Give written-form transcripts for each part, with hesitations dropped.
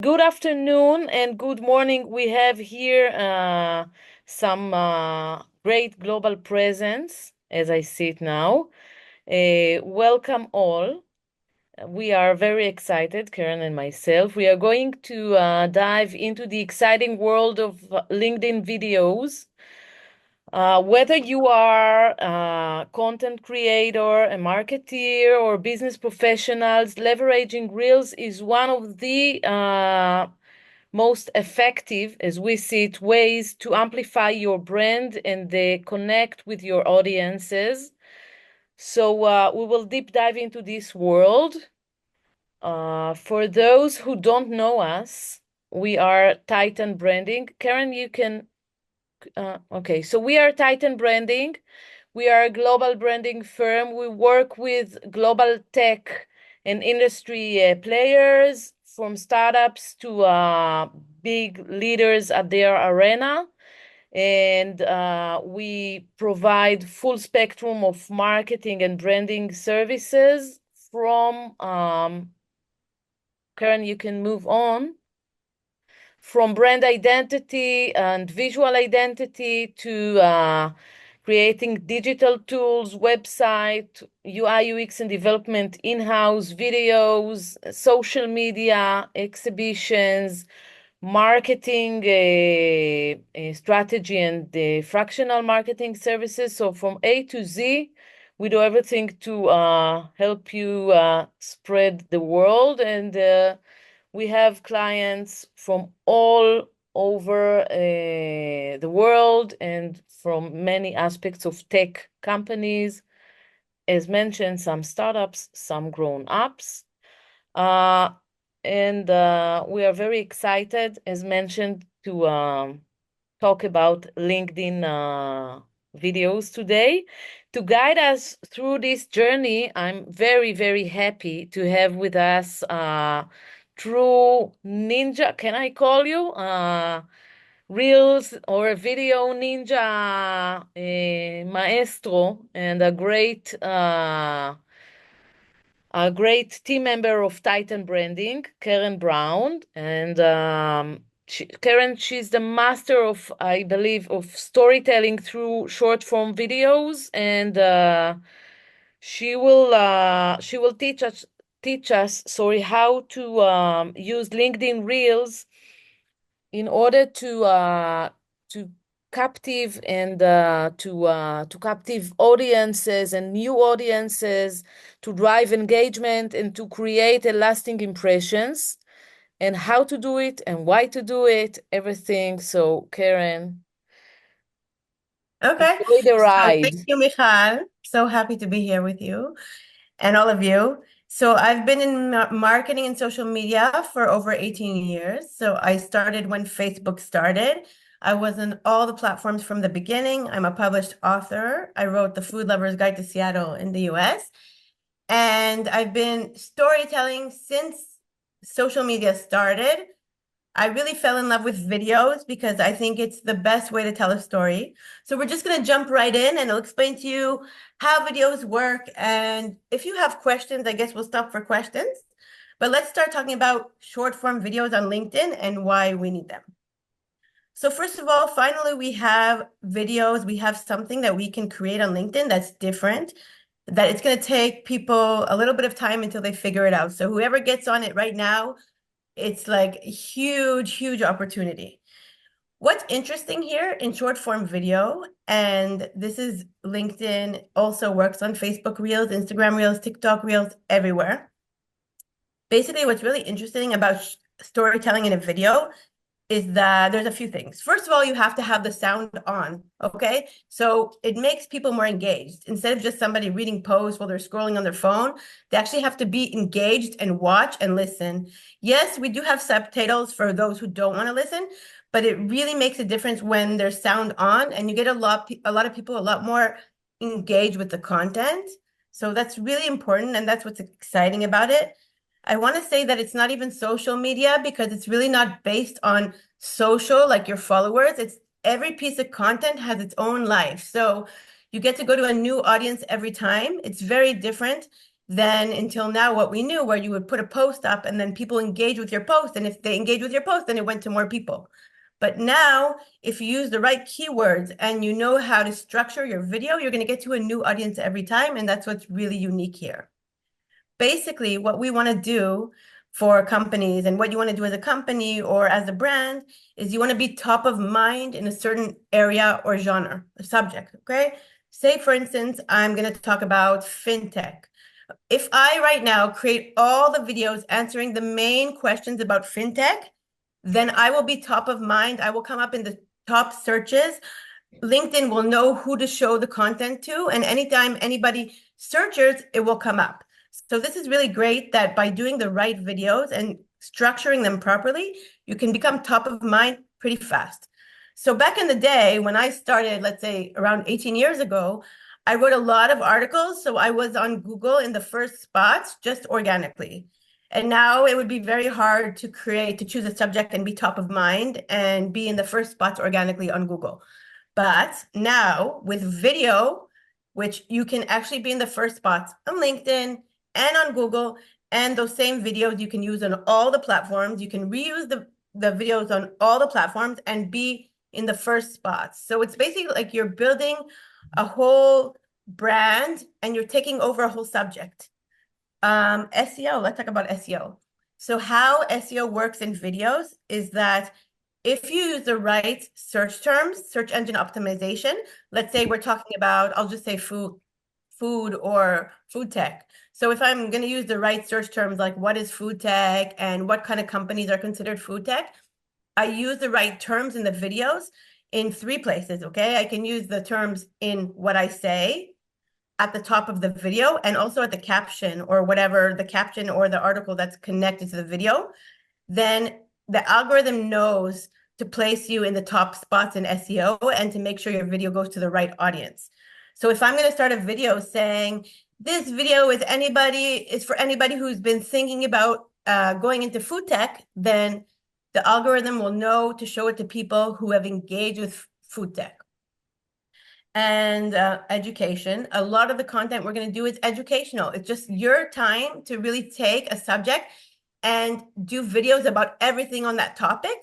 Good afternoon and good morning. We have here some great global presence as I see it now. Welcome all. We are very excited, Karen and myself. We are going to dive into the exciting world of LinkedIn videos. Whether you are a content creator, a marketeer, or business professionals, leveraging Reels is one of the most effective, as we see it, ways to amplify your brand and connect with your audiences. So we will deep dive into this world. For those who don't know us, we are Titan Branding. Karen, you can okay, so we are Titan Branding. We are a global branding firm. We work with global tech and industry players, from startups to big leaders at their arena. And we provide full spectrum of marketing and branding services from, Karen, you can move on, from brand identity and visual identity to creating digital tools, website, UI, UX and development, in-house videos, social media, exhibitions, marketing strategy, and fractional marketing services. So from A to Z, we do everything to help you spread the world. And we have clients from all over the world and from many aspects of tech companies. As mentioned, some startups, some grown-ups. And we are very excited, as mentioned, to talk about LinkedIn videos today. To guide us through this journey, I'm very, very happy to have with us true ninja, can I call you? Reels or video ninja maestro, and a great team member of Titan Branding, Karen Brown. And Karen, she's the master of, I believe, of storytelling through short form videos, and she will teach us, sorry, how to use LinkedIn Reels in order to captive and to captive audiences and new audiences, to drive engagement and to create a lasting impressions, and how to do it and why to do it, everything. So Karen, Okay. enjoy the So ride. thank you, Michal. So happy to be here with you and all of you. So I've been in marketing and social media for over 18 years. So I started when Facebook started. I was on all the platforms from the beginning. I'm a published author. I wrote The Food Lover's Guide to Seattle in the US. And I've been storytelling since social media started. I really fell in love with videos because I think it's the best way to tell a story. So we're just going to jump right in and I'll explain to you how videos work. And if you have questions, I guess we'll stop for questions. But let's start talking about short form videos on LinkedIn and why we need them. So first of all, finally, we have videos. We have something that we can create on LinkedIn that's different, that it's going to take people a little bit of time until they figure it out. So whoever gets on it right now, it's like a huge, huge opportunity. What's interesting here in short form video, and this is LinkedIn, also works on Facebook Reels, Instagram Reels, TikTok Reels, everywhere. Basically, what's really interesting about storytelling in a video is that there's a few things. First of all, you have to have the sound on, okay? So it makes people more engaged. Instead of just somebody reading posts while they're scrolling on their phone, they actually have to be engaged and watch and listen. Yes, we do have subtitles for those who don't want to listen, but it really makes a difference when there's sound on, and you get a lot of people a lot more engaged with the content. So that's really important, and that's what's exciting about it. I want to say that it's not even social media because it's really not based on social, like your followers. It's every piece of content has its own life. So you get to go to a new audience every time. It's very different. than until now what we knew, where you would put a post up and then people engage with your post. And if they engage with your post, then it went to more people. But now, if you use the right keywords and you know how to structure your video, you're going to get to a new audience every time. And that's what's really unique here. Basically, what we want to do for companies and what you want to do as a company or as a brand is you want to be top of mind in a certain area or genre, or subject, okay? Say, for instance, I'm going to talk about fintech. If I right now create all the videos answering the main questions about fintech, then I will be top of mind. I will come up in the top searches. LinkedIn will know who to show the content to, and anytime anybody searches, it will come up. So this is really great that by doing the right videos and structuring them properly, you can become top of mind pretty fast. So back in the day, when I started, let's say around 18 years ago, I wrote a lot of articles. So I was on Google in the first spots just organically. And now it would be very hard to choose a subject and be top of mind and be in the first spots organically on Google. But now with video, which you can actually be in the first spots on LinkedIn and on Google, and those same videos you can use on all the platforms. You can reuse the videos on all the platforms and be in the first spots. So it's basically like you're building a whole brand and you're taking over a whole subject. SEO, let's talk about SEO. So how SEO works in videos is that if you use the right search terms, search engine optimization, let's say we're talking about, I'll just say food or food tech. So if I'm going to use the right search terms, like what is food tech and what kind of companies are considered food tech, I use the right terms in the videos in 3 places, okay? I can use the terms in what I say at the top of the video and also at the caption or whatever the caption or the article that's connected to the video. Then the algorithm knows to place you in the top spots in SEO and to make sure your video goes to the right audience. So if I'm going to start a video saying this video is for anybody who's been thinking about going into food tech, then the algorithm will know to show it to people who have engaged with food tech. And education. A lot of the content we're going to do is educational. It's just your time to really take a subject and do videos about everything on that topic.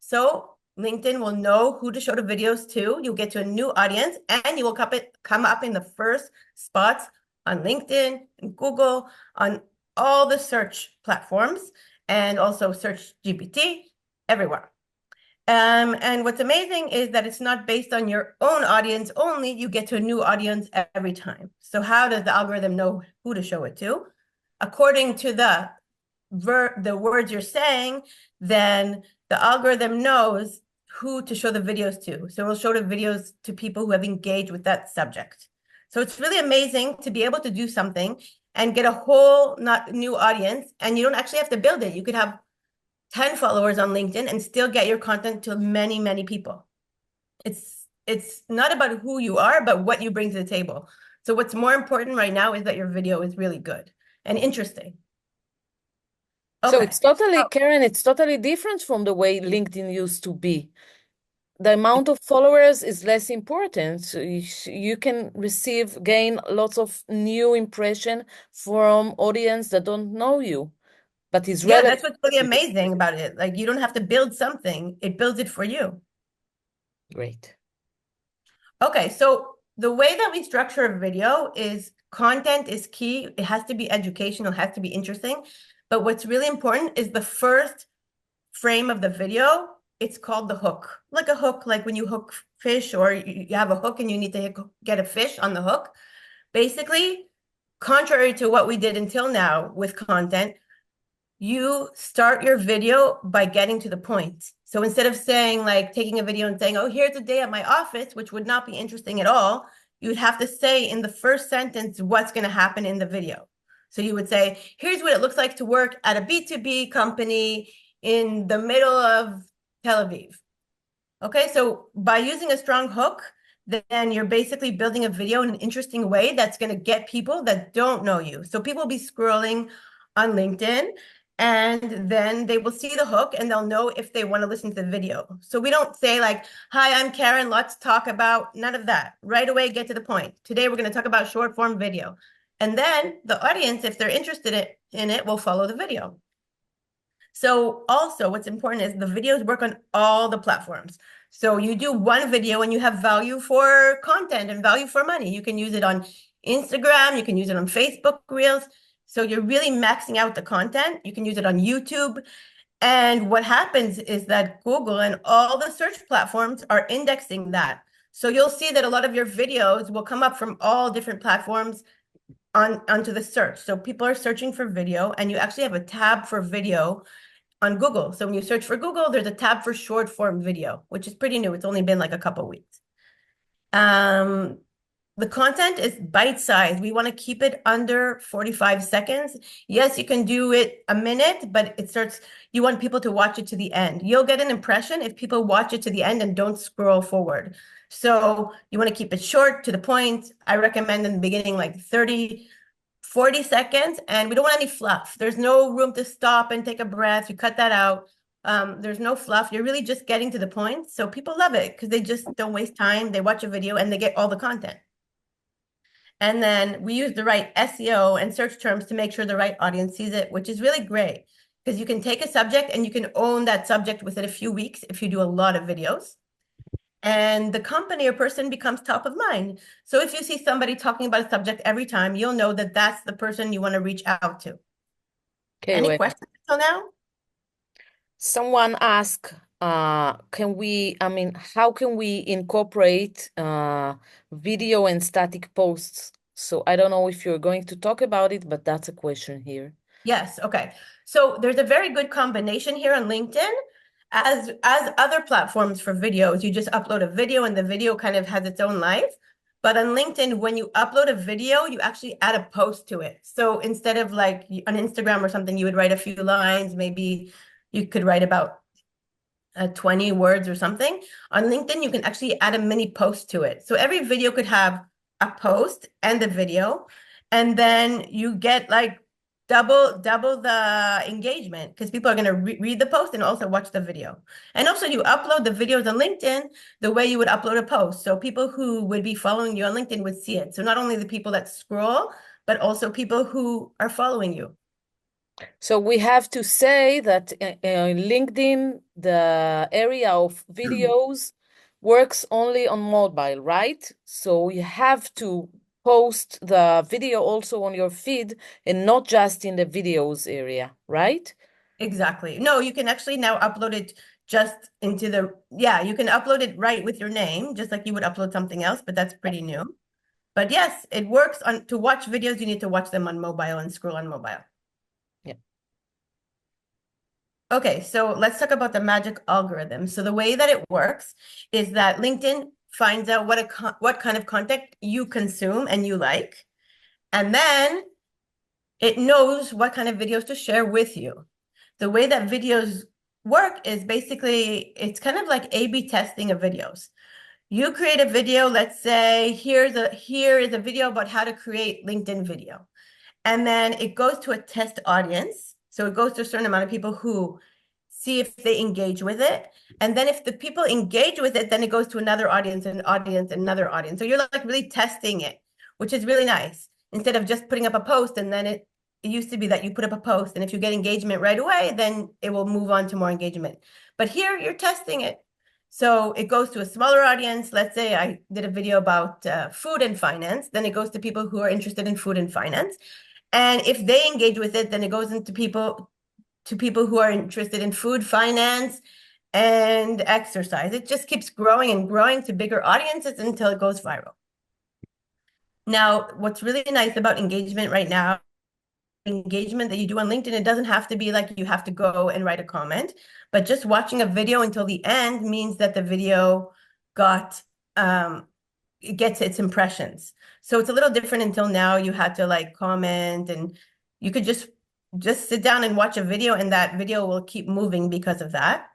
So LinkedIn will know who to show the videos to. You'll get to a new audience and you will come up in the first spots on LinkedIn and Google, on all the search platforms, and also search GPT everywhere. And what's amazing is that it's not based on your own audience only. You get to a new audience every time. So how does the algorithm know who to show it to? According to the words you're saying, then the algorithm knows who to show the videos to. So it'll show the videos to people who have engaged with that subject. So it's really amazing to be able to do something and get a whole not new audience, and you don't actually have to build it. You could have 10 followers on LinkedIn and still get your content to many, many people. It's not about who you are, but what you bring to the table. So what's more important right now is that your video is really good and interesting. So Okay. it's totally, Karen, it's totally different from the way LinkedIn used to be. The amount of followers is less important. So you can gain lots of new impression from audience that don't know you, but is Yeah, relevant that's what's really to you. amazing about it. Like you don't have to build something, it builds it for you. Great. Okay, so the way that we structure a video is content is key. It has to be educational, it has to be interesting. But what's really important is the first frame of the video. It's called the hook. Like a hook, like when you hook fish or you have a hook and you need to get a fish on the hook. Basically, contrary to what we did until now with content, you start your video by getting to the point. So instead of saying like taking a video and saying, oh, here's a day at my office, which would not be interesting at all, you'd have to say in the first sentence what's going to happen in the video. So you would say, here's what it looks like to work at a B2B company in the middle of Tel Aviv. Okay, so by using a strong hook, then you're basically building a video in an interesting way that's going to get people that don't know you. So people will be scrolling on LinkedIn and then they will see the hook and they'll know if they want to listen to the video. So we don't say like, hi, I'm Karen, let's talk about none of that. Right away, get to the point. Today, we're going to talk about short form video. And then the audience, if they're interested in it, will follow the video. So also what's important is the videos work on all the platforms. So you do one video and you have value for content and value for money. You can use it on Instagram, you can use it on Facebook Reels. So you're really maxing out the content. You can use it on YouTube. And what happens is that Google and all the search platforms are indexing that. So you'll see that a lot of your videos will come up from all different platforms onto the search. So people are searching for video, and you actually have a tab for video on Google. So when you search for Google, there's a tab for short form video, which is pretty new. It's only been like a couple of weeks. The content is bite-sized. We want to keep it under 45 seconds. Yes, you can do it a minute, but you want people to watch it to the end. You'll get an impression if people watch it to the end and don't scroll forward. So you want to keep it short, to the point. I recommend in the beginning like 30, 40 seconds, and we don't want any fluff. There's no room to stop and take a breath. You cut that out. There's no fluff. You're really just getting to the point. So people love it because they just don't waste time. They watch a video and they get all the content. And then we use the right SEO and search terms to make sure the right audience sees it, which is really great because you can take a subject and you can own that subject within a few weeks if you do a lot of videos. And the company or person becomes top of mind. So if you see somebody talking about a subject every time, you'll know that that's the person you want to reach out to. Okay, Any wait. questions till now? Someone asked, how can we incorporate video and static posts? So I don't know if you're going to talk about it, but that's a question here. Yes, okay. So there's a very good combination here on LinkedIn. As other platforms for videos, you just upload a video and the video kind of has its own life. But on LinkedIn, when you upload a video, you actually add a post to it. So instead of like on Instagram or something, you would write a few lines, maybe you could write about 20 words or something. On LinkedIn, you can actually add a mini post to it. So every video could have a post and a video, and then you get like double the engagement because people are going to read the post and also watch the video. And also you upload the videos on LinkedIn the way you would upload a post. So people who would be following you on LinkedIn would see it. So not only the people that scroll, but also people who are following you. So we have to say that in LinkedIn, the area of videos works only on mobile, right? So you have to post the video also on your feed and not just in the videos area, right? Exactly. No, you can actually now upload it just into yeah, you can upload it right with your name, just like you would upload something else, but that's pretty new. But yes, it works to watch videos, you need to watch them on mobile and scroll on mobile. Yeah. Okay, so let's talk about the magic algorithm. So the way that it works is that LinkedIn finds out what kind of content you consume and you like, and then it knows what kind of videos to share with you. The way that videos work is basically, it's kind of like A/B testing of videos. You create a video, let's say, here is a video about how to create LinkedIn video. And then it goes to a test audience. So it goes to a certain amount of people who see if they engage with it. And then if the people engage with it, then it goes to another audience, an audience, another audience. So you're like really testing it, which is really nice. Instead of just putting up a post and then it used to be that you put up a post and if you get engagement right away, then it will move on to more engagement. But here you're testing it. So it goes to a smaller audience. Let's say I did a video about food and finance. Then it goes to people who are interested in food and finance. And if they engage with it, then it goes into people who are interested in food, finance, and exercise. It just keeps growing and growing to bigger audiences until it goes viral. Now, what's really nice about engagement right now, engagement that you do on LinkedIn, it doesn't have to be like you have to go and write a comment, but just watching a video until the end means that the video it gets its impressions. So it's a little different. Until now, you had to like comment, and you could just sit down and watch a video, and that video will keep moving because of that.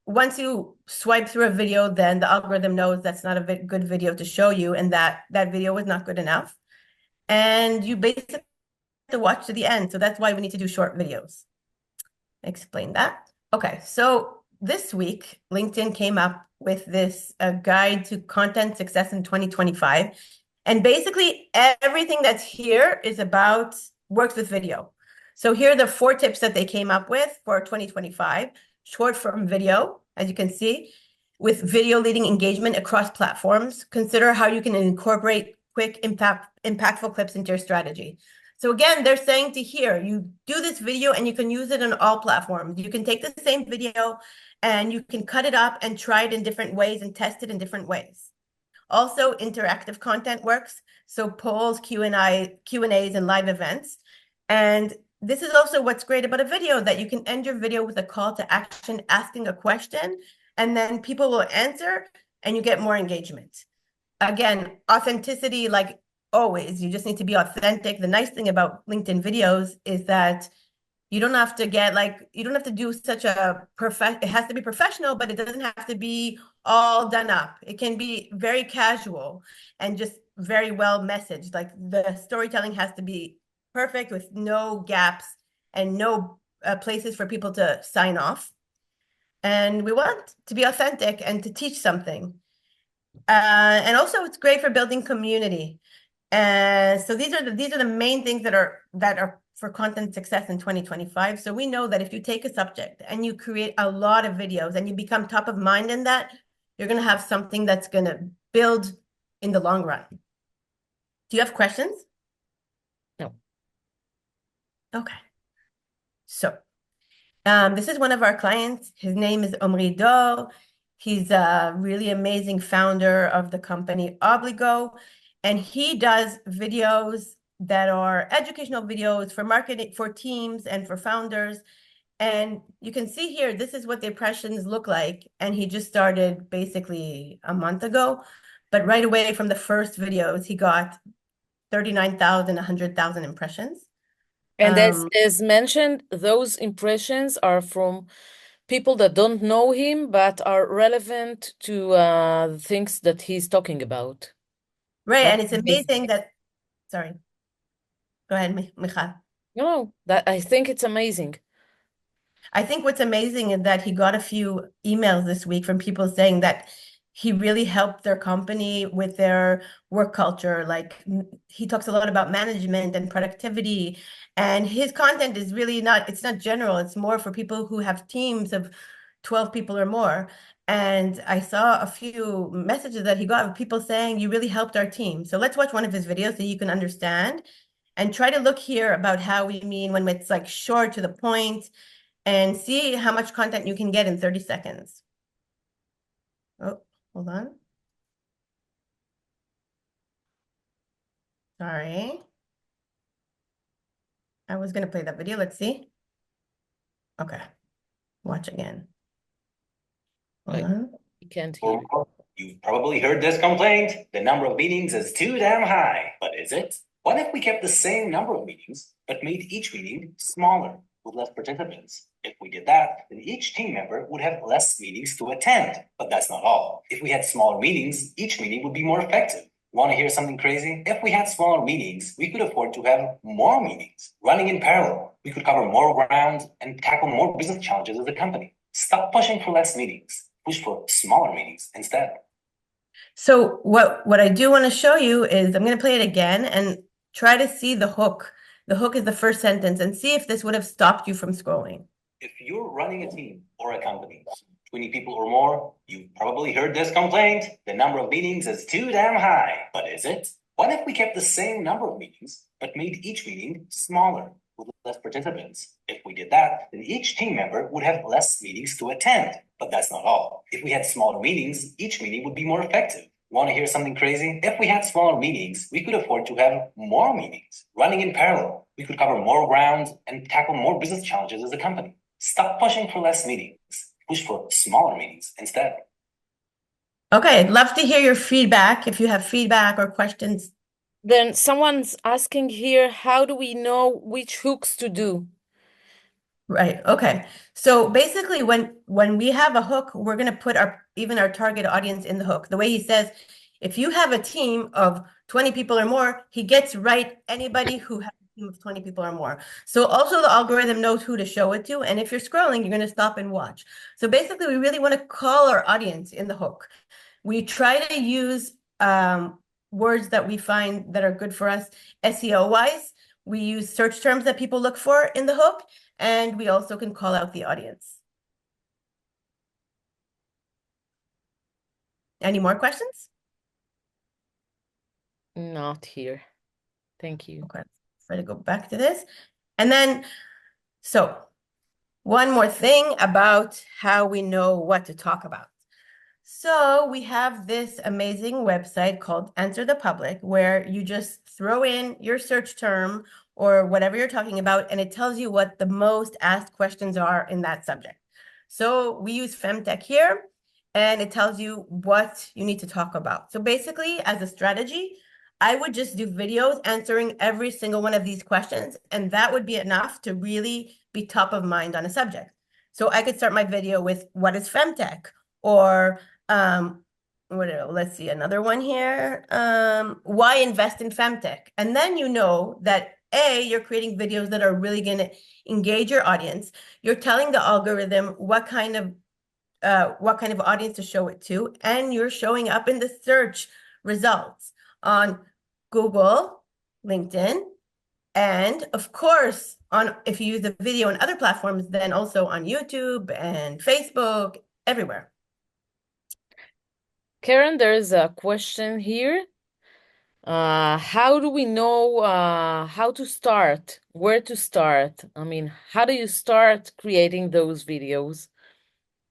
Once you swipe through a video, then the algorithm knows that's not a good video to show you, and that video was not good enough. And you basically have to watch to the end. So that's why we need to do short videos. Explain that. Okay, so this week, LinkedIn came up with this guide to content success in 2025. And basically everything that's here is about works with video. So here are the 4 tips that they came up with for 2025. Short form video, as you can see, with video leading engagement across platforms. Consider how you can incorporate quick, impactful clips into your strategy. So again, they're saying to here, you do this video and you can use it on all platforms. You can take the same video and you can cut it up and try it in different ways and test it in different ways. Also, interactive content works. So polls, Q&As, and live events. And this is also what's great about a video, that you can end your video with a call to action, asking a question, and then people will answer and you get more engagement. Again, authenticity, like always, you just need to be authentic. The nice thing about LinkedIn videos is that you don't have to get like, you don't have to do such a it has to be professional, but it doesn't have to be all done up. It can be very casual and just very well messaged. Like the storytelling has to be perfect with no gaps and no places for people to sign off. And we want to be authentic and to teach something. And also it's great for building community. And so these are the main things that are for content success in 2025. So we know that if you take a subject and you create a lot of videos and you become top of mind in that, you're going to have something that's going to build in the long run. Do you have questions? No. Okay. So this is one of our clients. His name is Omri Do. He's a really amazing founder of the company Obligo, and he does videos that are educational videos for marketing, for teams and for founders. And you can see here, this is what the impressions look like. And he just started basically a month ago. But right away from the first videos, he got 39,000, 100,000 impressions. And as mentioned, those impressions are from people that don't know him but are relevant to the things that he's talking about. Right. That's And it's amazing. amazing that, sorry, go ahead, Michal. No, that I think it's amazing. I think what's amazing is that he got a few emails this week from people saying that he really helped their company with their work culture. Like he talks a lot about management and productivity, and his content is really not, it's not general, it's more for people who have teams of 12 people or more. And I saw a few messages that he got of people saying, you really helped our team. So let's watch one of his videos so you can understand, and try to look here about how we mean when it's like short to the point, and see how much content you can get in 30 seconds. Oh, hold on. Sorry. I was going to play that video. Let's see. Okay. Watch again. Hold I, on. I can't hear. You've probably heard this complaint. The number of meetings is too damn high. But is it? What if we kept the same number of meetings, but made each meeting smaller with less participants? If we did that, then each team member would have less meetings to attend. But that's not all. If we had smaller meetings, each meeting would be more effective. Want to hear something crazy? If we had smaller meetings, we could afford to have more meetings running in parallel. We could cover more ground and tackle more business challenges as a company. Stop pushing for less meetings. Push for smaller meetings instead. So what I do want to show you is I'm going to play it again and try to see the hook. The hook is the first sentence, and see if this would have stopped you from scrolling. If you're running a team or a company, 20 people or more, you've probably heard this complaint. The number of meetings is too damn high. But is it? What if we kept the same number of meetings, but made each meeting smaller with less participants? If we did that, then each team member would have less meetings to attend. But that's not all. If we had smaller meetings, each meeting would be more effective. Want to hear something crazy? If we had smaller meetings, we could afford to have more meetings running in parallel. We could cover more ground and tackle more business challenges as a company. Stop pushing for less meetings. Push for smaller meetings instead. Okay, I'd love to hear your feedback. If you have feedback or questions. Then someone's asking here, how do we know which hooks to do? Right. Okay. So basically, when we have a hook, we're going to put our target audience in the hook. The way he says, if you have a team of 20 people or more, he gets right anybody who has a team of 20 people or more. So also the algorithm knows who to show it to. And if you're scrolling, you're going to stop and watch. So basically, we really want to call our audience in the hook. We try to use words that we find that are good for us SEO wise. We use search terms that people look for in the hook, and we also can call out the audience. Any more questions? Not here. Thank you. Okay, try to go back to this. And then, so one more thing about how we know what to talk about. So we have this amazing website called Answer the Public, where you just throw in your search term or whatever you're talking about, and it tells you what the most asked questions are in that subject. So we use Femtech here, and it tells you what you need to talk about. So basically, as a strategy, I would just do videos answering every single one of these questions, and that would be enough to really be top of mind on a subject. So I could start my video with what is Femtech, or let's see, another one here. Why invest in Femtech? And then you know that you're creating videos that are really going to engage your audience. You're telling the algorithm what kind of audience to show it to, and you're showing up in the search results on Google, LinkedIn, and of course, if you use the video on other platforms, then also on YouTube and Facebook, everywhere. Karen, there's a question here. How do we know how to start, where to start? I mean, how do you start creating those videos?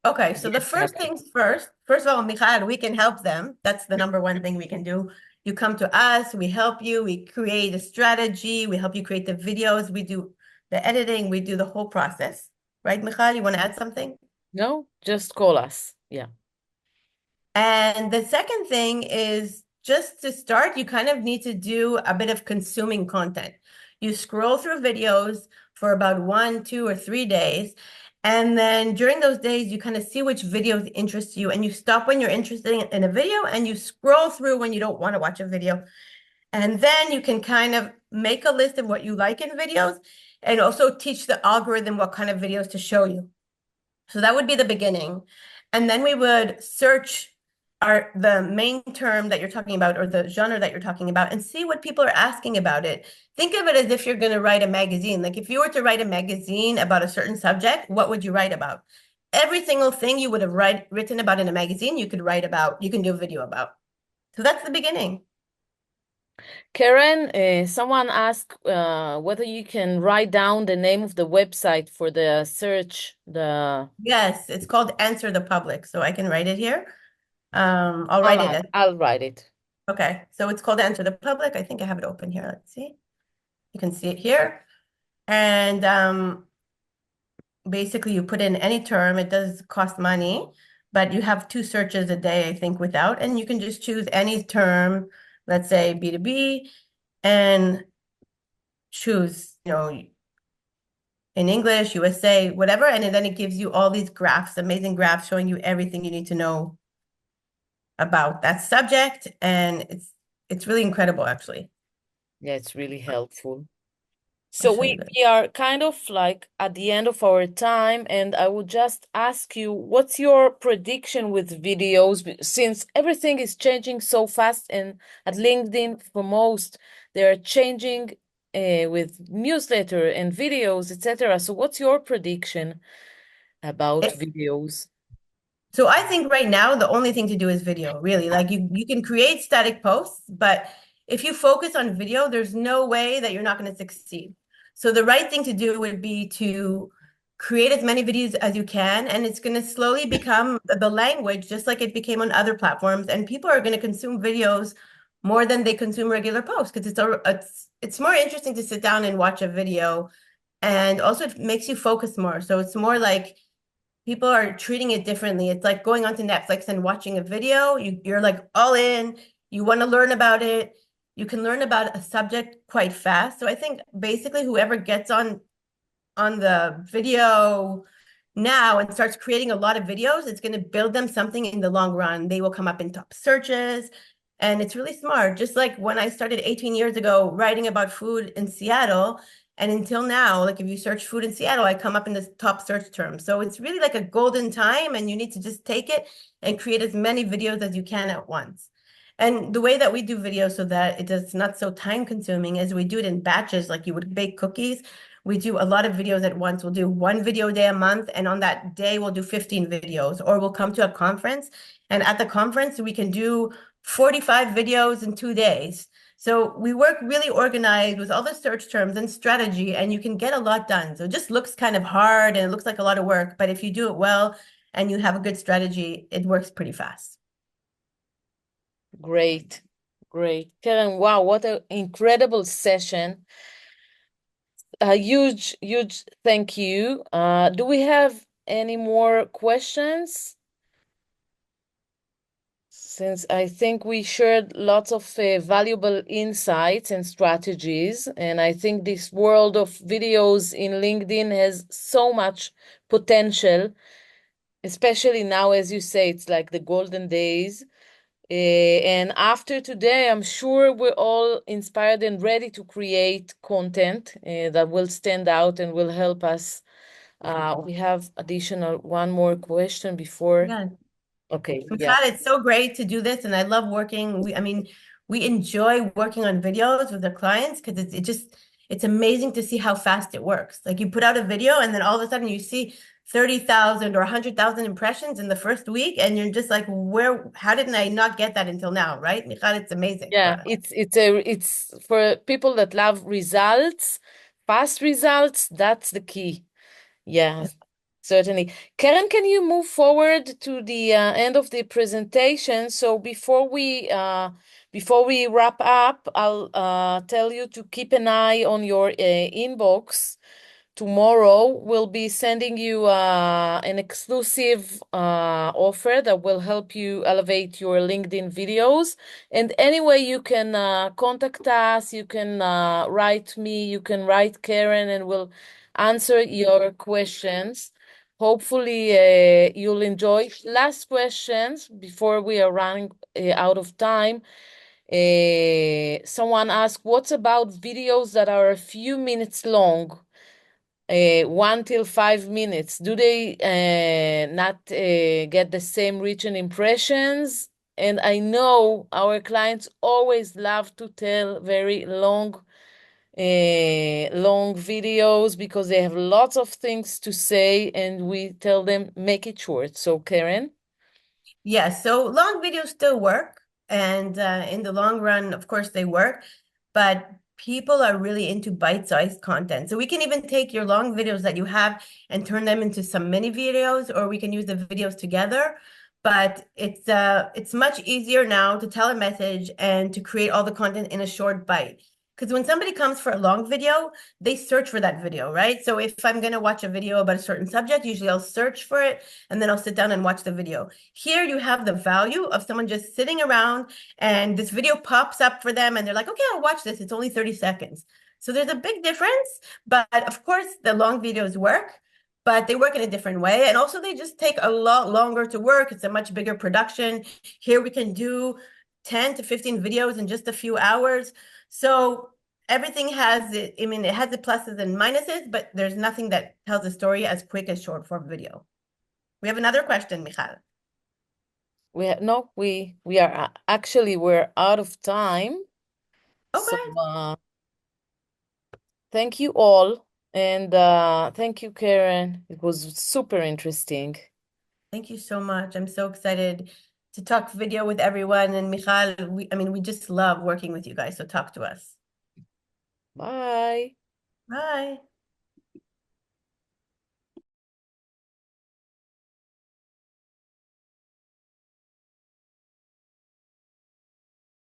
Okay, so the first things first of all, Michael, we can help them. That's the number one thing we can do. You come to us, we help you, we create a strategy, we help you create the videos, we do the editing, we do the whole process. Right, Michael, you want to add something? No, just call us. Yeah. And the second thing is just to start, you kind of need to do a bit of consuming content. You scroll through videos for about 1, 2, or 3 days. And then during those days, you kind of see which videos interest you, and you stop when you're interested in a video, and you scroll through when you don't want to watch a video. And then you can kind of make a list of what you like in videos, and also teach the algorithm what kind of videos to show you. So that would be the beginning. And then we would search the main term that you're talking about, or the genre that you're talking about, and see what people are asking about it. Think of it as if you're going to write a magazine. Like if you were to write a magazine about a certain subject, what would you write about? Every single thing you would have written about in a magazine, you can do a video about. So that's the beginning. Karen, someone asked whether you can write down the name of the website for the search. Yes, it's called Answer the Public. So I can write it here. I'll write it. I'll write it. Okay, so it's called Answer the Public. I think I have it open here. Let's see. You can see it here. And basically you put in any term. It does cost money, but you have 2 searches a day, I think, without, and you can just choose any term, let's say B2B, and choose, in English, USA, whatever, and then it gives you all these graphs, amazing graphs showing you everything you need to know about that subject, and it's really incredible, actually. Yeah, it's really helpful. So we are kind of like at the end of our time, and I would just ask you, what's your prediction with videos? Since everything is changing so fast, and at LinkedIn, for most, they're changing with newsletter and videos, etc. So what's your prediction about videos? So I think right now the only thing to do is video, really. Like you can create static posts, but if you focus on video, there's no way that you're not going to succeed. So the right thing to do would be to create as many videos as you can, and it's going to slowly become the language, just like it became on other platforms. And people are going to consume videos more than they consume regular posts, because it's more interesting to sit down and watch a video, and also it makes you focus more. So it's more like people are treating it differently. It's like going onto Netflix and watching a video. You're like all in. You want to learn about it. You can learn about a subject quite fast. So I think basically whoever gets on the video now and starts creating a lot of videos, it's going to build them something in the long run. They will come up in top searches. And it's really smart. Just like when I started 18 years ago writing about food in Seattle, and until now, like if you search food in Seattle, I come up in the top search terms. So it's really like a golden time, and you need to just take it and create as many videos as you can at once. And the way that we do video so that it's not so time consuming is we do it in batches, like you would bake cookies. We do a lot of videos at once. We'll do one video day a month, and on that day we'll do 15 videos, or we'll come to a conference, and at the conference we can do 45 videos in 2 days. So we work really organized with all the search terms and strategy, and you can get a lot done. So it just looks kind of hard and it looks like a lot of work, but if you do it well and you have a good strategy, it works pretty fast. Great, great. Karen, wow, what an incredible session. A huge, huge thank you. Do we have any more questions? Since I think we shared lots of valuable insights and strategies, and I think this world of videos in LinkedIn has so much potential, especially now, as you say, it's like the golden days. And after today, I'm sure we're all inspired and ready to create content that will stand out and will help us. We have additional one more question before. Yeah. Okay, yeah. Michal, it's so great to do this, and I love working. I mean, we enjoy working on videos with our clients because it's amazing to see how fast it works. Like you put out a video, and then all of a sudden you see 30,000 or 100,000 impressions in the first week, and you're just like, how didn't I not get that until now, right? Michal, it's amazing for Yeah, us. it's for people that love results, fast results, that's the key. Yeah, certainly. Karen, can you move forward to the end of the presentation? So before we wrap up, I'll tell you to keep an eye on your inbox. Tomorrow, we'll be sending you an exclusive offer that will help you elevate your LinkedIn videos. And anyway, you can contact us, you can write me, you can write Karen, and we'll answer your questions. Hopefully, you'll enjoy. Last questions before we are running out of time. Someone asked, what about videos that are a few minutes long? 1 till 5 minutes, do they not get the same reach and impressions? And I know our clients always love to tell very long videos because they have lots of things to say, and we tell them make it short. So, Karen? Yes, so long videos still work, and in the long run, of course, they work, but people are really into bite-sized content. So we can even take your long videos that you have and turn them into some mini videos, or we can use the videos together. But it's much easier now to tell a message and to create all the content in a short bite. Because when somebody comes for a long video, they search for that video, right? So if I'm going to watch a video about a certain subject, usually I'll search for it and then I'll sit down and watch the video. Here you have the value of someone just sitting around and this video pops up for them and they're like, okay, I'll watch this. It's only 30 seconds. So there's a big difference, but of course the long videos work, but they work in a different way. And also they just take a lot longer to work. It's a much bigger production. Here we can do 10 to 15 videos in just a few hours. So everything has it. I mean, it has the pluses and minuses, but there's nothing that tells a story as quick as short form video. We have another question, Michal. No, we are actually we're out of time. So Okay. thank you all, and thank you, Karen. It was super interesting. Thank you so much. I'm so excited to talk video with everyone. And Michal, I mean, we just love working with you guys. So talk to us. Bye. Bye.